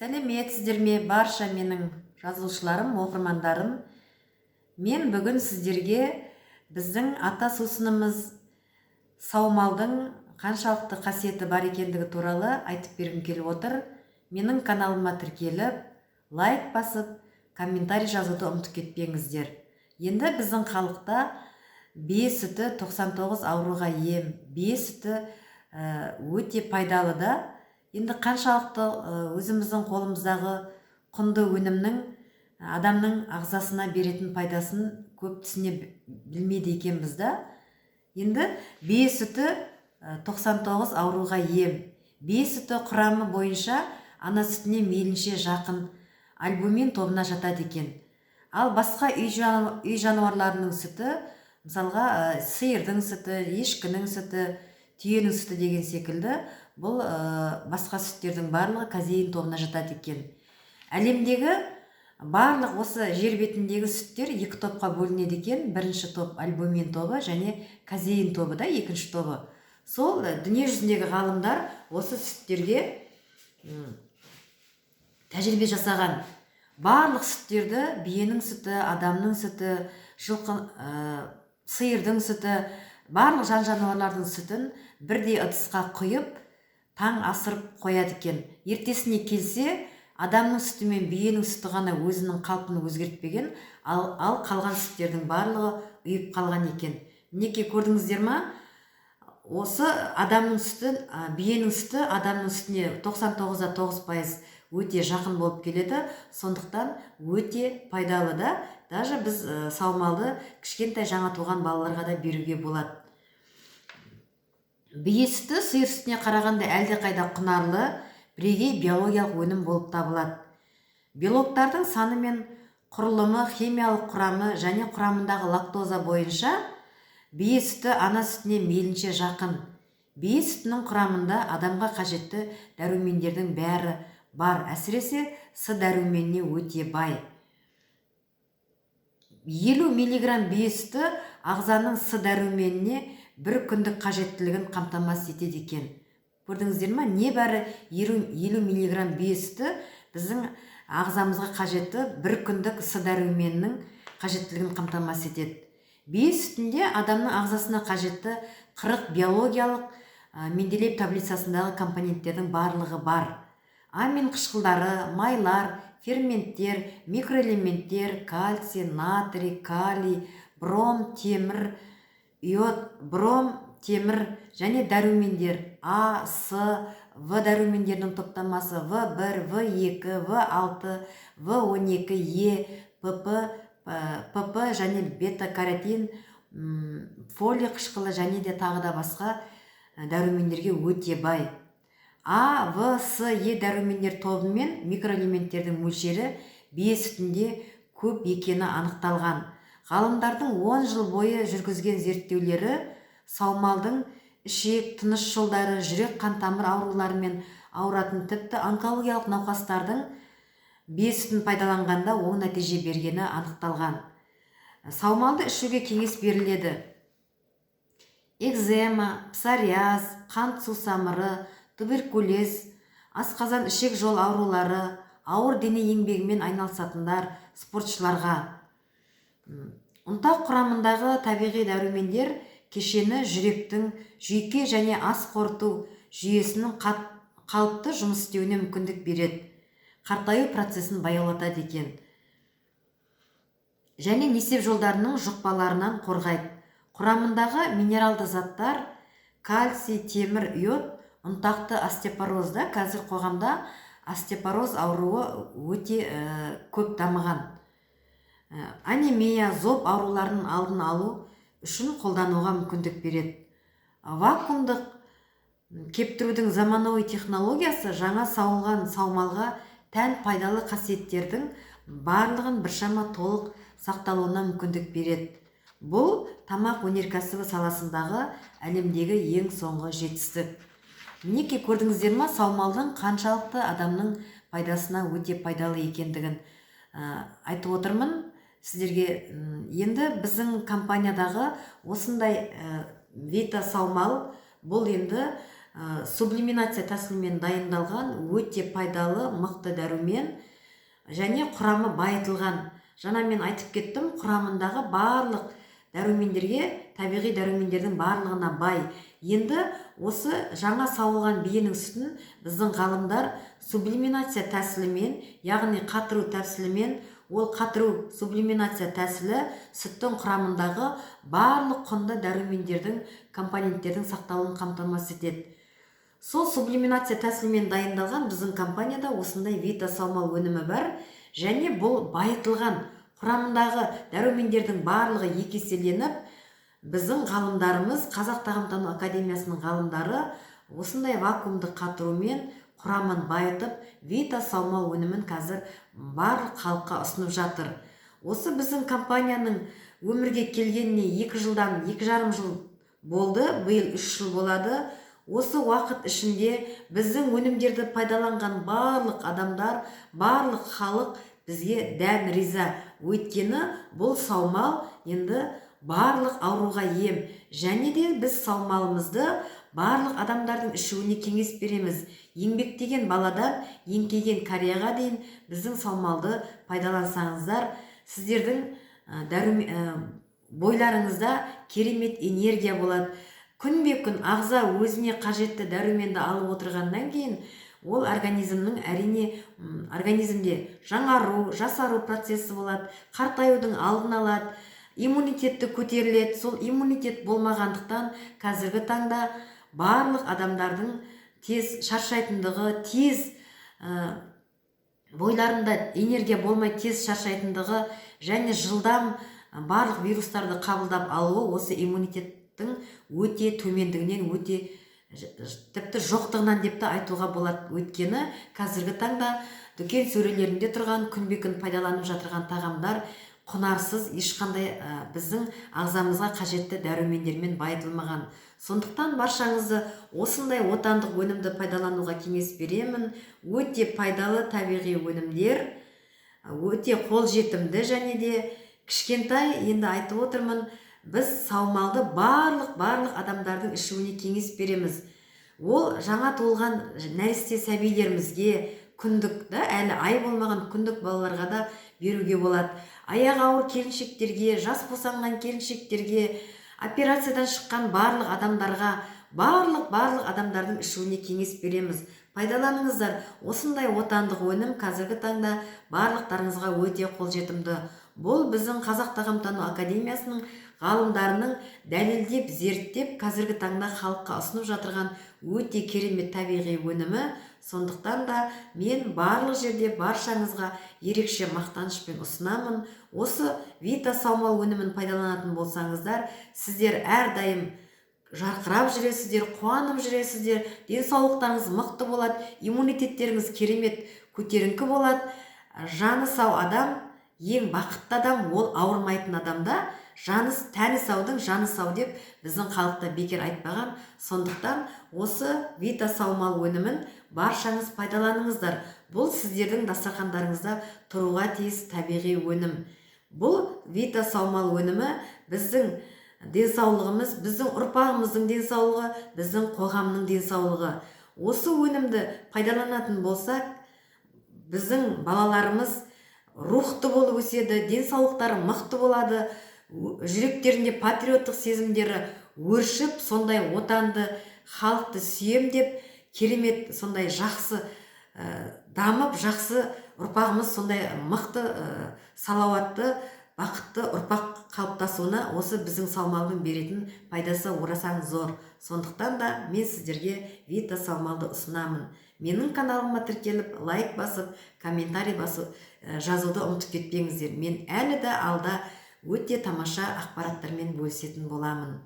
Сәлеметсіздер ме барша менің жазылушыларым, оқырмандарым. Мен бүгін сіздерге біздің ата сусынымыз саумалдың қаншалықты қасиеті бар екендігі туралы айтып бергім келіп отыр. Менің каналыма тіркеліп, лайк басып, комментарий жазуды ұмытып кетпеңіздер. Енді біздің халықта бие сүті 99 ауруға ем, бие сүті өте пайдалы да. Енді қаншалықты өзіміздің қолымыздағы құнды өнімнің адамның ағзасына беретін пайдасын көп түсіне білмейді екенбіз да. Енді бие сүті 99 ауруға ем. Бие сүті құрамы бойынша ана сүтіне мейлінше жақын альбумин тобына жатады екен. Ал басқа үй жануарларының сүті, мысалға сиырдың сүті, ешкінің сүті, түйенің сүті деген секілді, бұл басқа сүттердің барлығы казеин тобына жатады екен. Әлемдегі барлық осы жер бетіндегі сүттер екі топқа бөлінеді екен. Бірінші топ альбумин тобы және казеин тобы да екінші тобы. Сол дүние жүзіндегі ғалымдар осы сүттерге тәжірибе жасаған. Барлық сүттерді, биенің сүті, адамның сүті, сиырдың сүті, барлық жан жануарлардың сүтін бірдей ыдысқа құйып, таң асырып қояды екен. Ертесіне келсе, адамның сүті мен биенің сүті ғана өзінің қалпын өзгертпеген, ал қалған сүттердің барлығы ұйып қалған екен. Мінекей көрдіңіздер ма? Осы адамның сүті, биенің сүті адамның сүтіне 99,9% өте жақын болып келеді. Сондықтан өте пайдалы да. Даже біз саумалды кішкентай жаңа туған балаларға да беруге болады. Бие сүті сиыр сүтіне қарағанда әлде қайда құнарлы, бірегей биологиялық өнім болып табылады. Белоктардың саны мен құрылымы, химиялық құрамы және құрамындағы лактоза бойынша бие сүті ана сүтіне мейлінше жақын. Бие сүтінің құрамында адамға қажетті дәрумендердің бәрі бар, әсіресе С дәруменіне өте бай. 50 мг бие сүті ағзаның С дәруменіне бір күндік қажеттілігін қамтамасыз етеді екен. Көрдіңіздер ма? Небәрі 50 мг бие сүті біздің ағзамызға қажетті бір күндік С дәруменінің қажеттілігін қамтамасыз етеді. Бие сүтінде адамның ағзасына қажетті 40 биологиялық менделеев таблицасындағы компоненттердің барлығы бар. Амин қышқылдары, майлар, ферменттер, микроэлементтер, кальций, натрий, калий, бром, темір, иод, бром, темір және дәрумендер А, С, В дәрумендерінің топтамасы В1, В2, В6, В12, Е, ПП және бета-каротин, фолий қышқылы және де тағы да басқа дәрумендерге өте бай. А, В, С, Е дәрумендер тобы мен микроэлементтердің мөлшері бие сүтінде көп екені анықталған. Ғалымдардың 10 жыл бойы жүргізген зерттеулері саумалдың ішек, тыныс жолдары, жүрек қан тамыр ауруларымен ауыратын тіпті онкологиялық науқастардың бие сүтін пайдаланғанда оң нәтиже бергені анықталған. Саумалды ішуге кеңес беріледі. Экзема, псориаз, қант сусамыры, туберкулез, асқазан ішек жол аурулары, ауыр дене еңбегімен айналысатындар, спортшыларға. Ұнтақ құрамындағы табиғи дәрумендер кешені жүректің жүйке және ас қорыту жүйесінің қалыпты жұмыс істеуіне мүмкіндік береді. Қартаю процесін баяулатады екен. Және несеп жолдарының жұқпаларынан қорғайды. Құрамындағы минералды заттар кальций, темір, иод, ұнтақты остеопорозда, қазір қоғамда остеопороз ауруы өте көп дамыған. Анемия, зоб ауруларының алдын алу үшін қолдануға мүмкіндік береді. Вакуумдық кептірудің заманауи технологиясы жаңа сауылған саумалға тән пайдалы қасиеттердің барлығын біршама толық сақталуына мүмкіндік береді. Бұл тамақ өнеркәсібі саласындағы әлемдегі ең соңғы жетістік. Мінекей көрдіңіздер ма, саумалдың қаншалықты адамның пайдасына өте пайдалы екендігін айтып отырмын сіздерге. Енді біздің компаниядағы осындай Вита саумал, бұл енді сублиминация тәсілімен дайындалған өте пайдалы мықты дәрумен және құрамы байытылған. Жаңа мен айтып кеттім, құрамындағы барлық дәрумендерге, табиғи дәрумендердің барлығына бай. Енді осы жаңа сауылған биенің сүтін біздің ғалымдар сублиминация тәсілімен, яғни қатыру тәсілімен, ол қатыру сублиминация тәсілі сүттің құрамындағы барлық құнды дәрумендердің, компоненттердің сақталуын қамтамасыз етеді. Сол сублиминация тәсілімен дайындалған біздің компанияда осындай Вита саумал өнімі бар, және бұл байытылған, құрамындағы дәрумендердің барлығы екі еселеніп, біздің ғалымдарымыз, Қазақ тағамтану академиясының ғалымдары осындай вакуумды қатырумен құрамын байытып, Вита саумал өнімін қазір барлық халыққа ұсынып жатыр. Осы біздің компанияның өмірге келгеніне 2,5 жыл болды, биыл 3 жыл болады. Осы уақыт ішінде біздің өнімдерді пайдаланған барлық адамдар, барлық халық бізге дән риза. Өйткені бұл саумал енді барлық ауруға ем. Және де біз саумалымызды барлық адамдардың ішуіне кеңес береміз. Еңбектеген баладан еңкейген қарияға дейін біздің саумалды пайдалансаңыздар, сіздердің бойларыңызда керемет энергия болады. Күнбе-күн ағза өзіне қажетті дәруменді алып отырғаннан кейін, ол организмде жаңару, жасару процесі болады, қартаюдың алдын алады, иммунитетті көтеріледі. Сол иммунитет болмағандықтан қазіргі таңда барлық адамдардың тез шаршайтындығы, тез бойларында энергия болмай тез шаршайтындығы және жылдам барлық вирустарды қабылдап алуы осы иммунитет өте төмендігінен, тіпті жоқтығынан деп те айтуға болады. Өйткені қазіргі таңда дүкен сөрелерінде тұрған, күнбе-күн пайдаланып жатырған тағамдар құнарсыз, ешқандай біздің ағзамызға қажетті дәрумендермен байытылмаған. Сондықтан баршаңызды осындай отандық өнімді пайдалануға кеңес беремін. Өте пайдалы табиғи өнімдер, өте қолжетімді және де кішкентай. Енді айтып отырмын, біз саумалды барлық адамдардың ішуіне кеңес береміз. Ол жаңа туылған нәресте сәбилерімізге, күндік, әлі ай болмаған күндік балаларға да беруге болады. Аяғы ауыр келіншектерге, жас босанған келіншектерге, операциядан шыққан барлық адамдарға, барлық адамдардың ішуіне кеңес береміз. Пайдаланыңыздар. Осындай отандық өнім қазіргі таңда барлықтарыңызға өте қолжетімді. Бұл біздің Қазақ тағамтану академиясының ғалымдарының дәлелдеп, зерттеп, қазіргі таңда халыққа ұсынып жатырған өте керемет табиғи өнімі. Сондықтан да мен барлық жерде баршаңызға ерекше мақтанышпен ұсынамын. Осы Вита саумал өнімін пайдаланатын болсаңыздар, сіздер әрдайым жарқырап жүресіздер, қуанып жүресіздер, денсаулықтарыңыз мықты болады, иммунитеттеріңіз керемет көтеріңкі болады. Жаны сау адам, ең бақытты адам, ол ауырмайтын адамда. Тәні саудың жаны сау деп біздің халықта бекер айтпаған. Сондықтан осы Вита саумал өнімін баршаңыз пайдаланыңыздар. Бұл сіздердің дастархандарыңызда тұруға тиіс табиғи өнім. Бұл Вита саумал өнімі біздің денсаулығымыз, біздің ұрпағымыздың денсаулығы, біздің қоғамның денсаулығы. Осы өнімді пайдаланатын болсақ, біздің балаларымыз рухты болып өседі, денсаулықтары мықты болады, жүректерінде патриоттық сезімдері өршіп, сондай отанды, халықты сүйем деп, керемет сондай жақсы дамып, жақсы ұрпағымыз сондай мықты, салауатты, бақытты ұрпақ қалыптасуына осы біздің саумалдың беретін пайдасы орасан зор. Сондықтан да мен сіздерге Вита саумалды ұсынамын. Менің каналыма тіркеліп, лайк басып, комментарий басып, жазуды ұмытып кетпеңіздер. Мен әлі де алда өте тамаша ақпараттармен бөлісетін боламын.